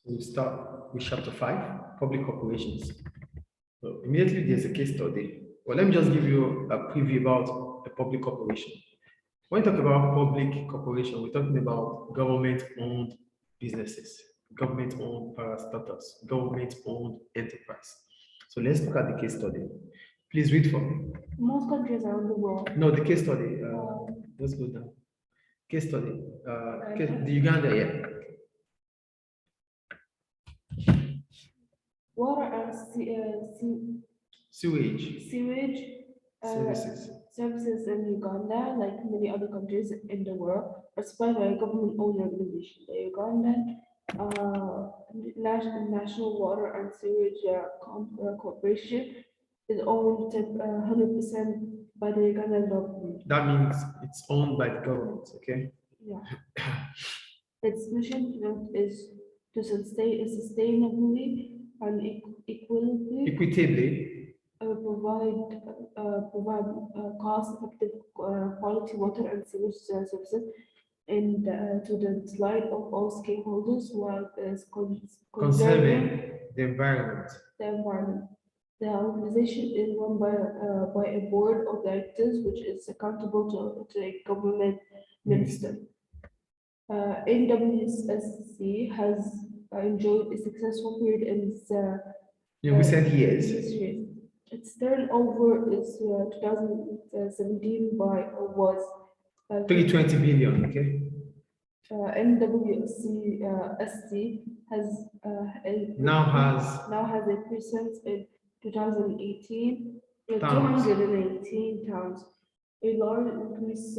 So we start with chapter 5, public corporations. So immediately there's a case study. Well, let me just give you a preview about a public corporation. When we talk about public corporation, we're talking about government-owned businesses, government-owned parastatals, government-owned enterprise. So let's look at the case study. Please read for me. Most countries around the world. No, the case study. Let's go down. Case study. The Uganda, yeah. Water and Sewage sewage services in Uganda, like many other countries in the world, are supplied by a government-owned organization. The Ugandan National Water and Sewage Corporation is owned 100% by the Ugandan government. That means it's owned by the government, okay? Yeah. Its mission is to sustainably and equitably provide cost-effective quality water and sewage services and to the delight of all stakeholders while conserving the environment. The organization is run by a board of directors, which is accountable to a government minister. NWSC has enjoyed a successful period in recent years. Its turnover is 2017 was 320 billion, okay? NWSC now has a presence in 2018 in 218 towns, a large increase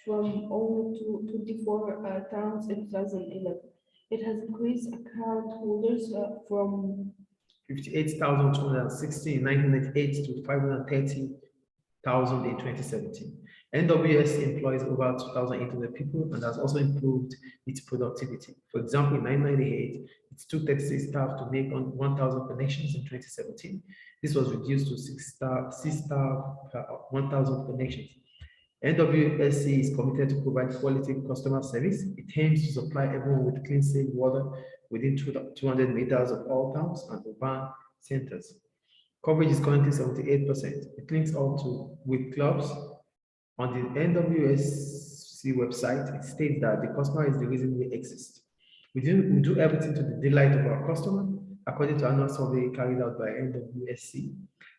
from only 24 towns in 2011. It has increased account holders from 58,260 in 1998 to 530,000 in 2017. NWS employs over 2,800 people and has also improved its productivity. For example, in 1998, it took 36 staff to make 1,000 connections in 2017. This was reduced to 6 staff per 1,000 connections. NWSC is committed to provide quality customer service. It aims to supply everyone with clean, safe water within 200 meters of all towns and urban centers. Coverage is currently 78%. It links up with clubs. On the NWSC website, it states that the customer is the reason we exist. We do everything to the delight of our customer. According to annual survey carried out by NWSC,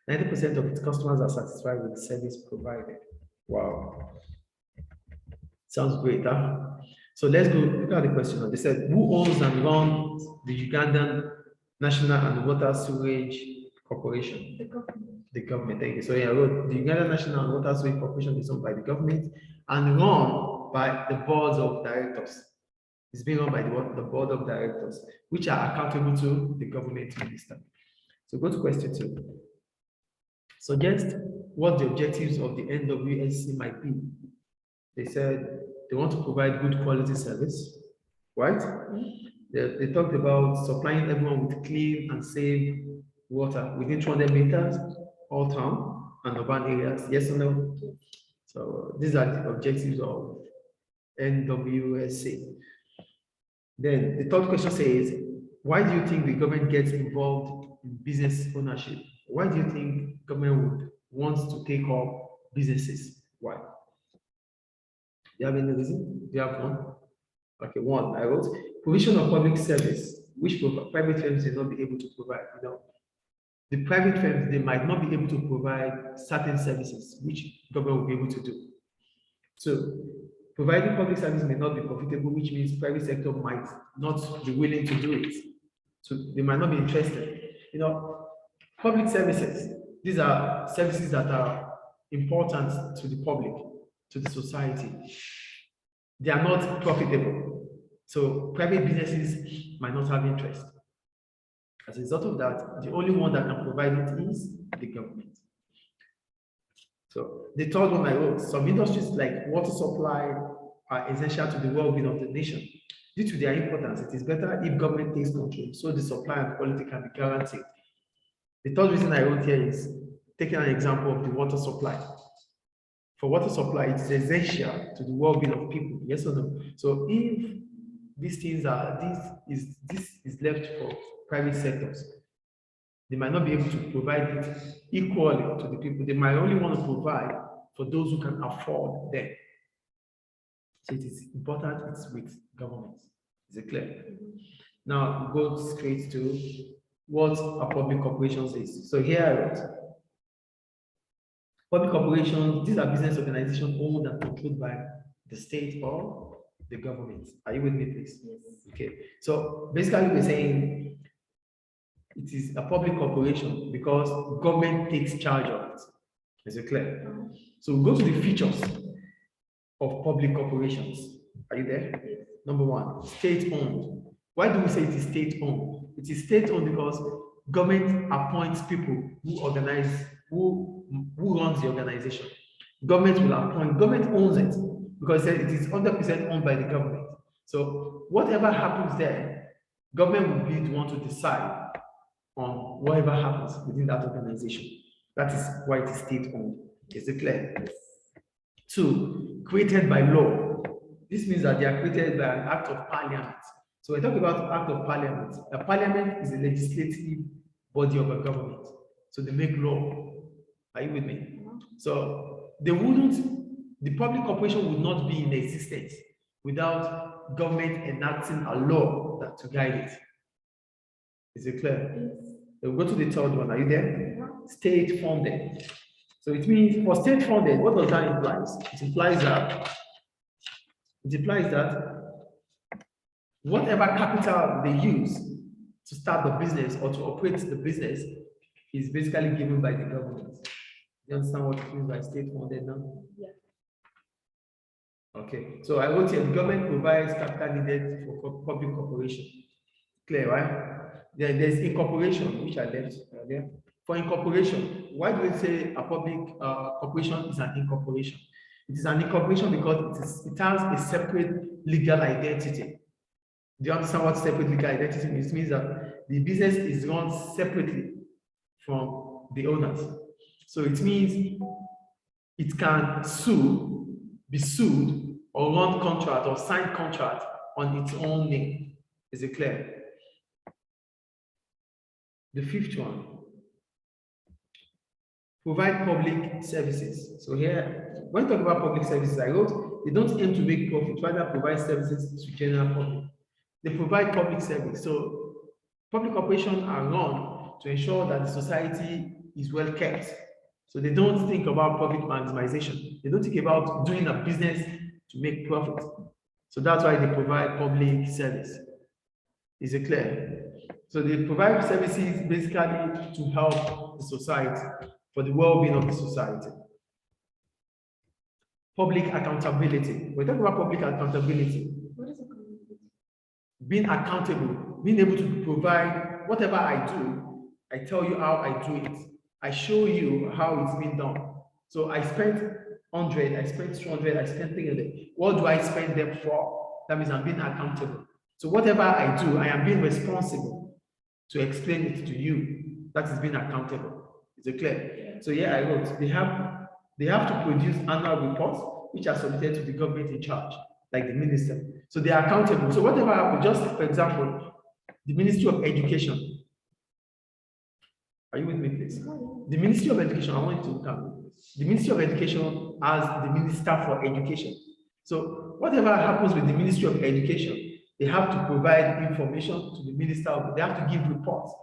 90% of its customers are satisfied with the service provided. Wow. Sounds great, huh? So let's go look at the question. They said, who owns and runs the Ugandan National and Water Sewage Corporation? the government. The government, thank you. So yeah, I wrote the Ugandan National and Water Sewage Corporation is owned by the government and run by the boards of directors. It's being run by the board of directors, which are accountable to the government minister. So go to question 2. Suggest what the objectives of the NWSC might be. They said they want to provide good quality service, right? They talked about supplying everyone with clean and safe water within 200 meters, all town and urban areas. Yes or no? So these are the objectives of NWSC. Then the third question says, why do you think the government gets involved in business ownership? Why do you think government would want to take up businesses? Why? Do you have any reason? Do you have one? Okay, one. I wrote provision of public service, which private firms may not be able to provide. You know, the private firms, they might not be able to provide certain services which government will be able to do. So providing public service may not be profitable, which means private sector might not be willing to do it. So they might not be interested. You know, public services, these are services that are important to the public, to the society. They are not profitable. So private businesses might not have interest. As a result of that, the only one that can provide it is the government. So the third one I wrote, some industries like water supply are essential to the well-being of the nation. Due to their importance, it is better if government takes control so the supply and quality can be guaranteed. The third reason I wrote here is taking an example of the water supply. For water supply, it is essential to the well-being of people, yes or no? So if these things are this is left for private sectors. They might not be able to provide it equally to the people. They might only want to provide for those who can afford them. So it is important it's with government. Is it clear? Now go straight to what a public corporations is. So here I wrote public corporations, these are business organizations owned and controlled by the state or the government. Are you with me, please? Yes. Okay. So basically we're saying it is a public corporation because government takes charge of it. Is it clear? So we go to the features of public corporations. Are you there? Yes. Number one, state-owned. Why do we say it is state-owned? It is state-owned because government appoints people who organize, who runs the organization. Government will appoint, government owns it because it is 100% owned by the government. So whatever happens there, government will be the one to decide on whatever happens within that organization. That is why it is state-owned. Is it clear? Two, created by law. This means that they are created by an act of parliament. So we talk about act of parliament. A parliament is a legislative body of a government. So they make law. Are you with me? So they wouldn't, the public corporation would not be in existence without government enacting a law that to guide it. Is it clear? Yes. We'll go to the third one. Are you there? State funded. So it means for state funded, what does that imply? It implies that whatever capital they use to start the business or to operate the business is basically given by the government. You understand what it means by state funded now? Yeah. Okay. So I wrote here, the government provides capital needed for public corporation. Clear, right? Then there's incorporation, which I left earlier. For incorporation, why do we say a public corporation is an incorporation? It is an incorporation because it has a separate legal identity. Do you understand what separate legal identity means? It means that the business is run separately from the owners. So it means it can be sued, or run contract or sign contract on its own name. Is it clear? The fifth one, provide public services. So here, when we talk about public services, I wrote, they don't aim to make profit, rather provide services to general public. They provide public service. So public operations are run to ensure that the society is well kept. So they don't think about profit maximization. They don't think about doing a business to make profit. So that's why they provide public service. Is it clear? So they provide services basically to help the society, for the well-being of the society. Public accountability. We're talking about public accountability. What is accountability? Being accountable, being able to provide whatever I do, I tell you how I do it. I show you how it's been done. So I spent 100, I spent 200, I spent 300. What do I spend them for? That means I'm being accountable. So whatever I do, I am being responsible to explain it to you. That is being accountable. Is it clear? Yeah. So yeah, I wrote, they have to produce annual reports which are submitted to the government in charge, like the minister. So they are accountable. So whatever happens, just for example, the Ministry of Education. Are you with me, please? The Ministry of Education, I want you to come. The Ministry of Education has the Minister for Education. So whatever happens with the Ministry of Education, they have to provide information to the Minister of, they have to give reports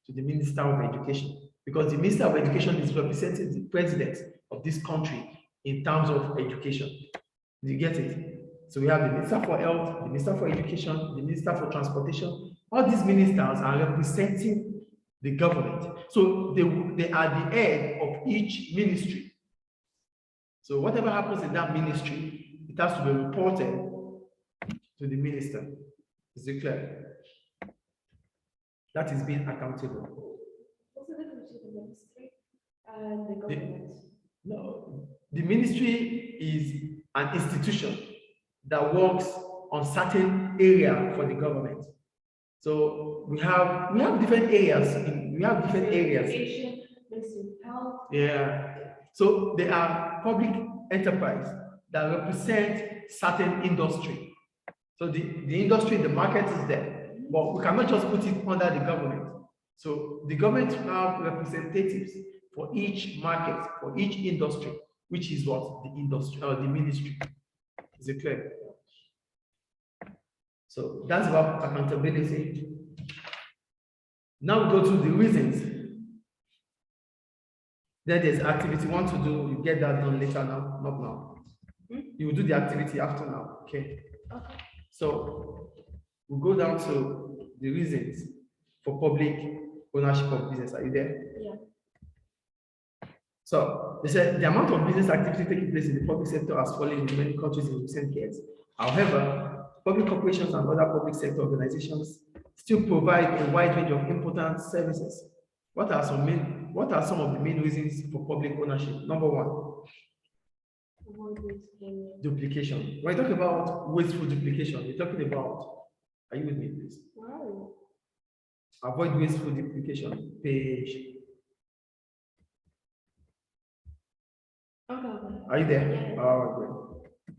to the Minister of Education, because the Minister of Education is representing the president of this country in terms of education. Do you get it? So we have the Minister for Health, the Minister for Education, the Minister for Transportation. All these ministers are representing the government. So they are the head of each ministry. So whatever happens in that ministry, it has to be reported to the minister. Is it clear? That is being accountable. What's the difference between the ministry and the government? No, the ministry is an institution that works on certain area for the government. So we have different areas. We have different areas. Education, Ministry of Health. Yeah. So they are public enterprise that represent certain industry. So the industry, the market is there, but we cannot just put it under the government. So the government have representatives for each market, for each industry, which is what the industry or the ministry. Is it clear? So that's about accountability. Now we go to the reasons. Then there's activity you want to do, you get that done later now, not now. You will do the activity after now, okay? Okay. So we'll go down to the reasons for public ownership of business. Are you there? Yeah. So they said the amount of business activity taking place in the public sector has fallen in many countries in recent years. However, public corporations and other public sector organizations still provide a wide range of important services. What are some of the main reasons for public ownership? Number one, duplication. When you talk about wasteful duplication, you're talking about, are you with me, please? Wow. Avoid wasteful duplication. Page. Okay. Are you there? Yeah. Oh, great.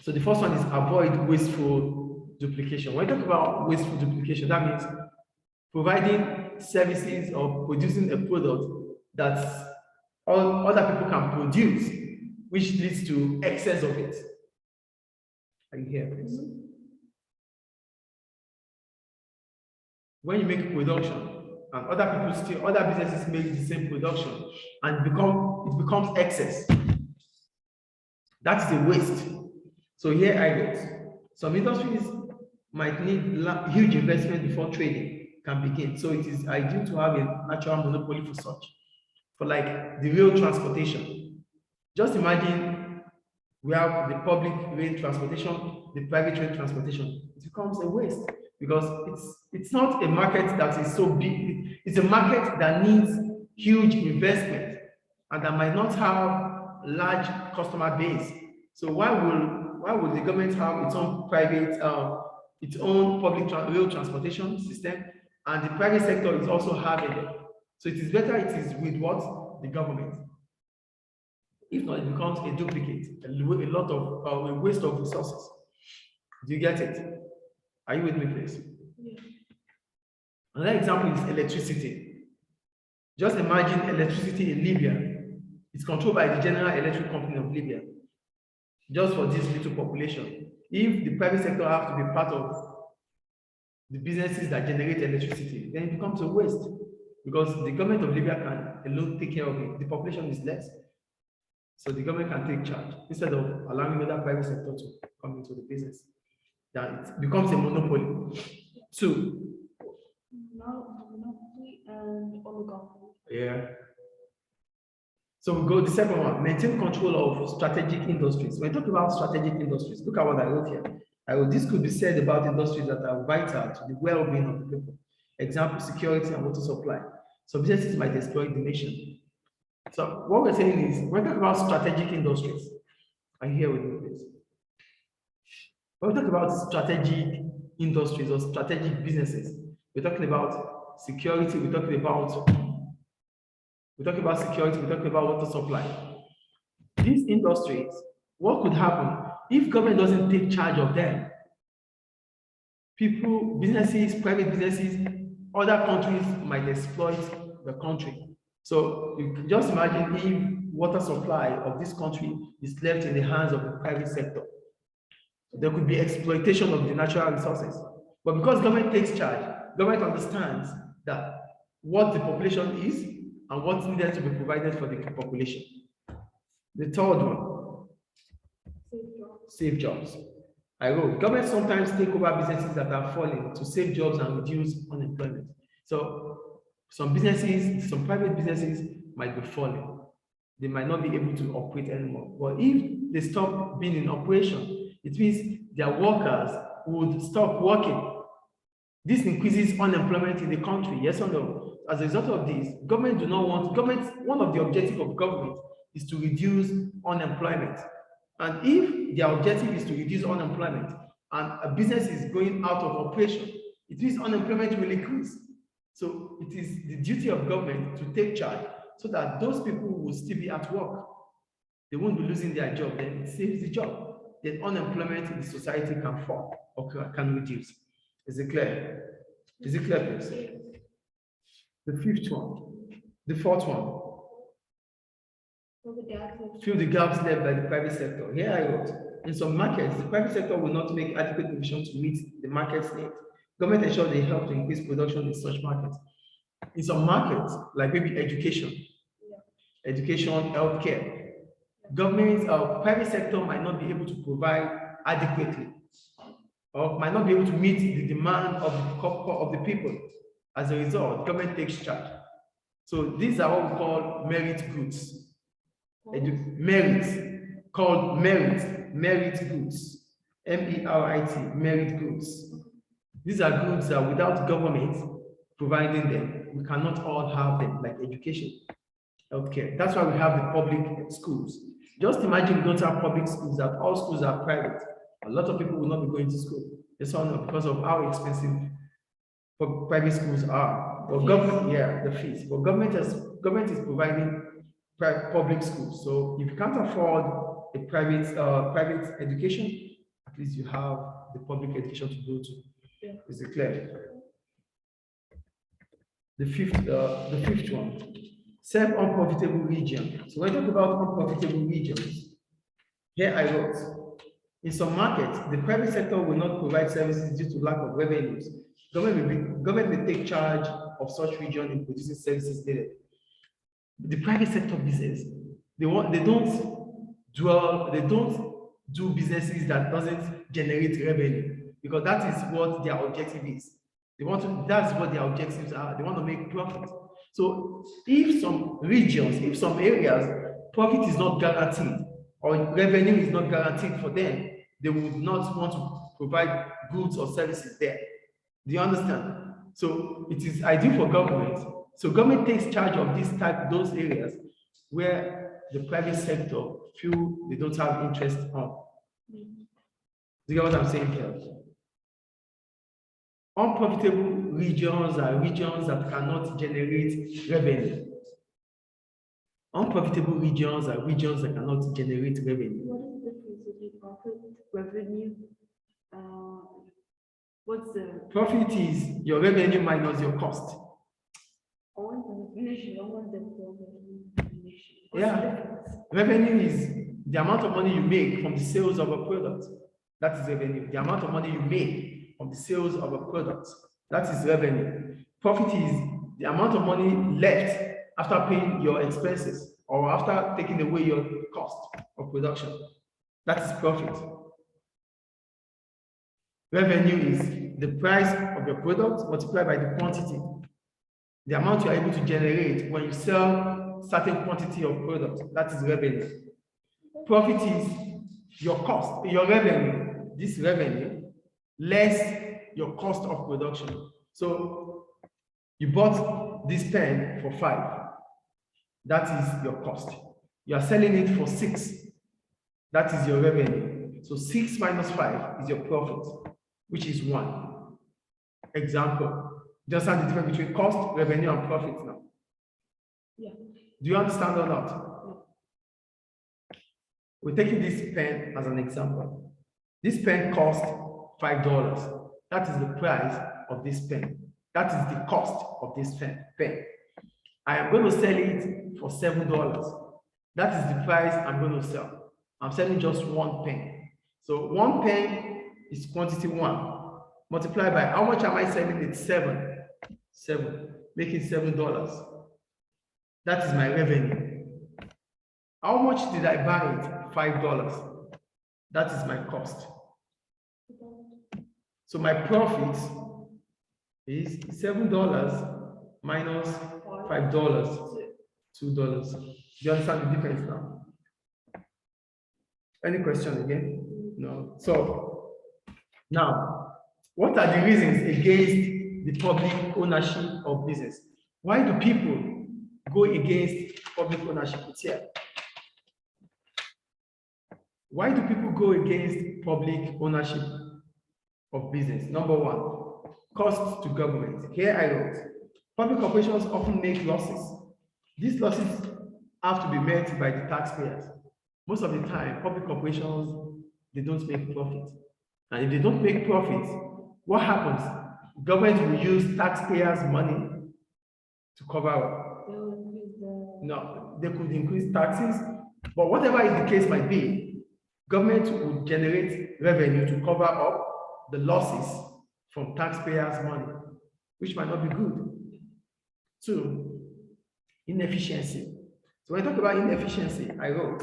So the first one is avoid wasteful duplication. When you talk about wasteful duplication, that means providing services or producing a product that all other people can produce, which leads to excess of it. Are you here, please? When you make a production and other businesses make the same production and it becomes excess, that's the waste. So here I get some industries might need huge investment before trading can begin. So it is ideal to have a natural monopoly for such, for like the rail transportation. Just imagine we have the public rail transportation, the private rail transportation. It becomes a waste because it's not a market that is so big. It's a market that needs huge investment and that might not have large customer base. So why would the government have its own private, its own public rail transportation system, and the private sector is also having it? So it is better it is with what? The government. If not, it becomes a duplicate, a waste of resources. Do you get it? Are you with me, please? Yeah. Another example is electricity. Just imagine electricity in Libya. It's controlled by the General Electric Company of Libya. Just for this little population. If the private sector has to be part of the businesses that generate electricity, then it becomes a waste because the government of Libya can alone take care of it. The population is less. So the government can take charge instead of allowing other private sector to come into the business. That it becomes a monopoly. Two. Monopoly and oligopoly. Yeah. So we go the second one, maintain control of strategic industries. When we talk about strategic industries, look at what I wrote here. This could be said about industries that are vital to the well-being of the people. Example, security and water supply. So businesses might exploit the nation. So what we're saying is, when we talk about strategic industries, are you here with me, please? When we talk about strategic industries or strategic businesses, we're talking about security, we're talking about security, we're talking about water supply. These industries, what could happen if government doesn't take charge of them? People, businesses, private businesses, other countries might exploit the country. So you can just imagine if water supply of this country is left in the hands of the private sector. There could be exploitation of the natural resources. But because government takes charge, government understands that what the population is and what's needed to be provided for the population. The third one, save jobs. I wrote, government sometimes take over businesses that are falling to save jobs and reduce unemployment. So some businesses, some private businesses might be falling. They might not be able to operate anymore. But if they stop being in operation, it means their workers would stop working. This increases unemployment in the country, yes or no? As a result of this, one of the objectives of government is to reduce unemployment. And if their objective is to reduce unemployment and a business is going out of operation, it means unemployment will increase. So it is the duty of government to take charge so that those people will still be at work. They won't be losing their job, then it saves the job. then unemployment in the society can fall or can reduce. Is it clear? Is it clear, please? The fifth one, the fourth one. Fill the gaps left by the private sector. Here I wrote, in some markets, the private sector will not make adequate provision to meet the market's need. Government ensures they help to increase production in such markets. In some markets, like maybe education, healthcare, government or private sector might not be able to provide adequately or might not be able to meet the demand of the people. As a result, government takes charge. So these are what we call merit goods. Merit goods, MERIT, merit goods. These are goods that without government providing them, we cannot all have them, like education, healthcare. That's why we have the public schools. Just imagine we don't have public schools, that all schools are private. A lot of people will not be going to school. It's all because of how expensive private schools are. But government, the fees. But government is providing public schools. So if you can't afford a private education, at least you have the public education to go to. Is it clear? The fifth one, serve unprofitable region. So when I talk about unprofitable regions, here I wrote, in some markets, the private sector will not provide services due to lack of revenues. Government may take charge of such region in producing services needed. The private sector business, they don't do businesses that doesn't generate revenue, because that is what their objective is. That's what their objectives are. They want to make profit. So if some regions, if some areas, profit is not guaranteed or revenue is not guaranteed for them, they would not want to provide goods or services there. Do you understand? So it is ideal for government. So government takes charge of those areas where the private sector feel they don't have interest on. Do you get what I'm saying here? Unprofitable regions are regions that cannot generate revenue. Unprofitable regions are regions that cannot generate revenue. What is the difference between profit, revenue? What's the profit? Is your revenue minus your cost. I want the definition. I want the definition. Revenue is the amount of money you make from the sales of a product. That is revenue. The amount of money you make from the sales of a product. That is revenue. Profit is the amount of money left after paying your expenses or after taking away your cost of production. That is profit. Revenue is the price of your product multiplied by the quantity. The amount you are able to generate when you sell certain quantity of product. That is revenue. Profit is your cost, your revenue. This revenue less your cost of production. So you bought this pen for 5. That is your cost. You are selling it for 6. That is your revenue. So 6 minus 5 is your profit, which is 1. Example. Just understand the difference between cost, revenue, and profit now. Yeah. Do you understand or not? Yeah. We're taking this pen as an example. This pen cost $5. That is the price of this pen. That is the cost of this pen. I am going to sell it for $7. That is the price I'm going to sell. I'm selling just 1 pen. So 1 pen is quantity 1. Multiplied by how much am I selling it? 7. 7, making $7. That is my revenue. How much did I buy it? $5. That is my cost. So my profit is $7 minus $5, $2. Do you understand the difference now? Any question again? No. So now, what are the reasons against the public ownership of business? Why do people go against public ownership? It's here. Why do people go against public ownership of business? Number 1, costs to government. Here I wrote, public corporations often make losses. These losses have to be met by the taxpayers. Most of the time, public corporations they don't make profit. And if they don't make profit, what happens? Government will use taxpayers' money to cover up. They will increase the. No, they could increase taxes, but whatever is the case might be, government will generate revenue to cover up the losses from taxpayers' money, which might not be good. Two, inefficiency. So when I talk about inefficiency, I wrote,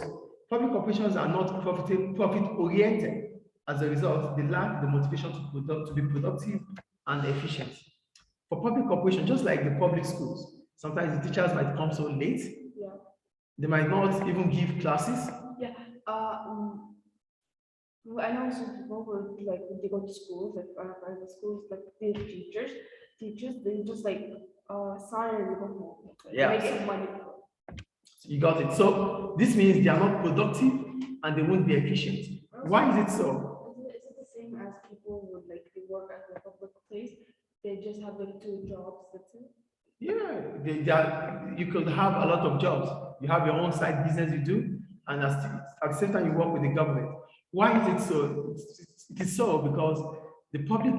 public corporations are not profit-oriented. As a result, they lack the motivation to be productive and efficient. For public corporations, just like the public schools, sometimes the teachers might come so late. Yeah. They might not even give classes. Yeah. I know some people who like when they go to schools, like private schools, like they have teachers, they just like sign and go home. Like, Yeah. Make some money. You got it. So this means they are not productive and they won't be efficient. Why is it so? Is it the same as people would like they work at the public place? They just have like 2 jobs. That's it. Yeah, you could have a lot of jobs. You have your own side business you do, and at the same time you work with the government. Why is it so? It is so because the public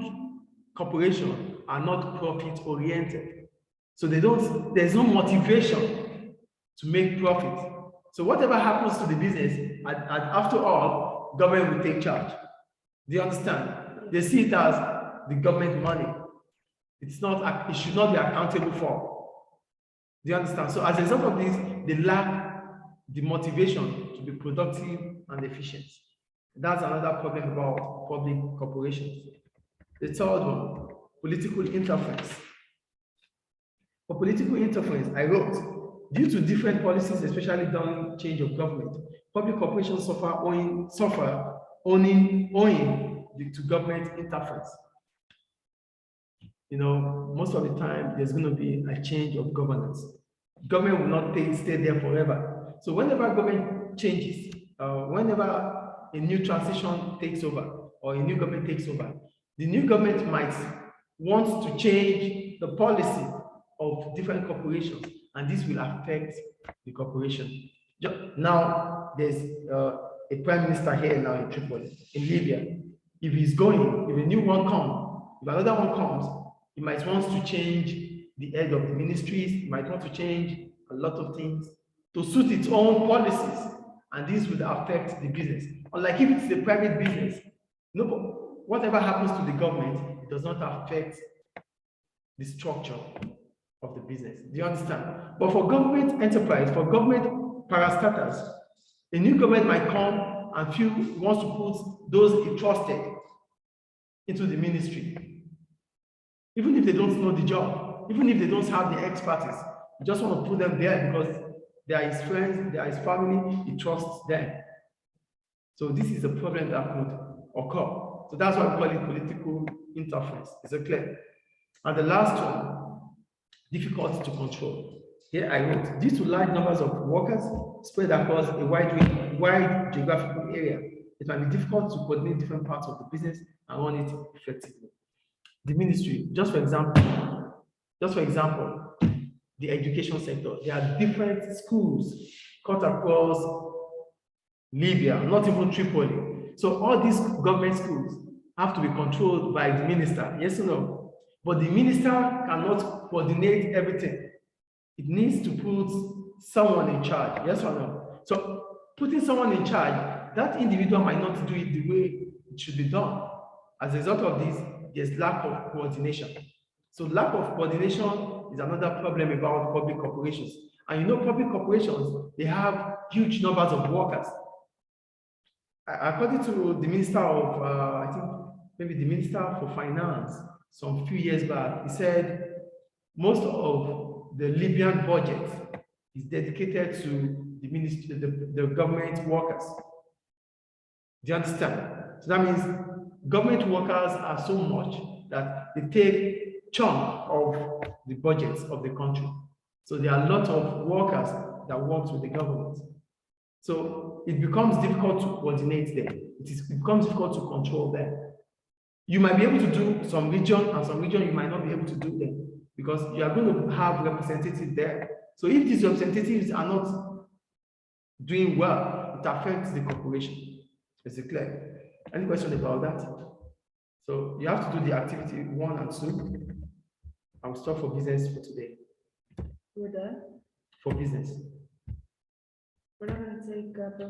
corporations are not profit oriented. So there's no motivation to make profit. So whatever happens to the business, after all, government will take charge. Do you understand? They see it as the government money. It should not be accountable for. Do you understand? So as a result of this, they lack the motivation to be productive and efficient. That's another problem about public corporations. The third one, political interference. For political interference, I wrote, due to different policies, especially during change of government, public corporations suffer owing to government interference. Most of the time, there's going to be a change of governance. Government will not stay there forever. So whenever government changes, whenever a new transition takes over or a new government takes over, the new government might want to change the policy of different corporations, and this will affect the corporation. Now, there's a prime minister here now in Tripoli, in Libya. If he's going, if a new one comes, if another one comes, he might want to change the head of the ministries, he might want to change a lot of things to suit its own policies, and this would affect the business. Unlike if it's a private business, whatever happens to the government, it does not affect the structure of the business. Do you understand? But for government enterprise, for government parastatals, a new government might come and wants to put those he trusted into the ministry. Even if they don't know the job, even if they don't have the expertise, you just want to put them there because they are his friends, they are his family, he trusts them. So this is a problem that could occur. So that's why we call it political interference. Is it clear? And the last one, difficult to control. Here I wrote, due to large numbers of workers spread across a wide geographical area, it might be difficult to coordinate different parts of the business and run it effectively. The ministry, just for example, the education sector, there are different schools cut across Libya, not even Tripoli. So all these government schools have to be controlled by the minister, yes or no? But the minister cannot coordinate everything. It needs to put someone in charge, yes or no? So putting someone in charge, that individual might not do it the way it should be done. As a result of this, there's lack of coordination. So lack of coordination is another problem about public corporations. And public corporations, they have huge numbers of workers. According to the Minister of, I think maybe the Minister for Finance, some few years back, he said most of the Libyan budget is dedicated to the ministry, the government workers. Do you understand? So that means government workers are so much that they take chunk of the budgets of the country. So there are a lot of workers that work with the government. So it becomes difficult to coordinate them. It becomes difficult to control them. You might be able to do some region, and some region you might not be able to do them because you are going to have representatives there. So if these representatives are not doing well, it affects the corporation. Is it clear? Any question about that? So you have to do the activity 1 and 2. I'll stop for business for today. We're done. For business. We're not gonna take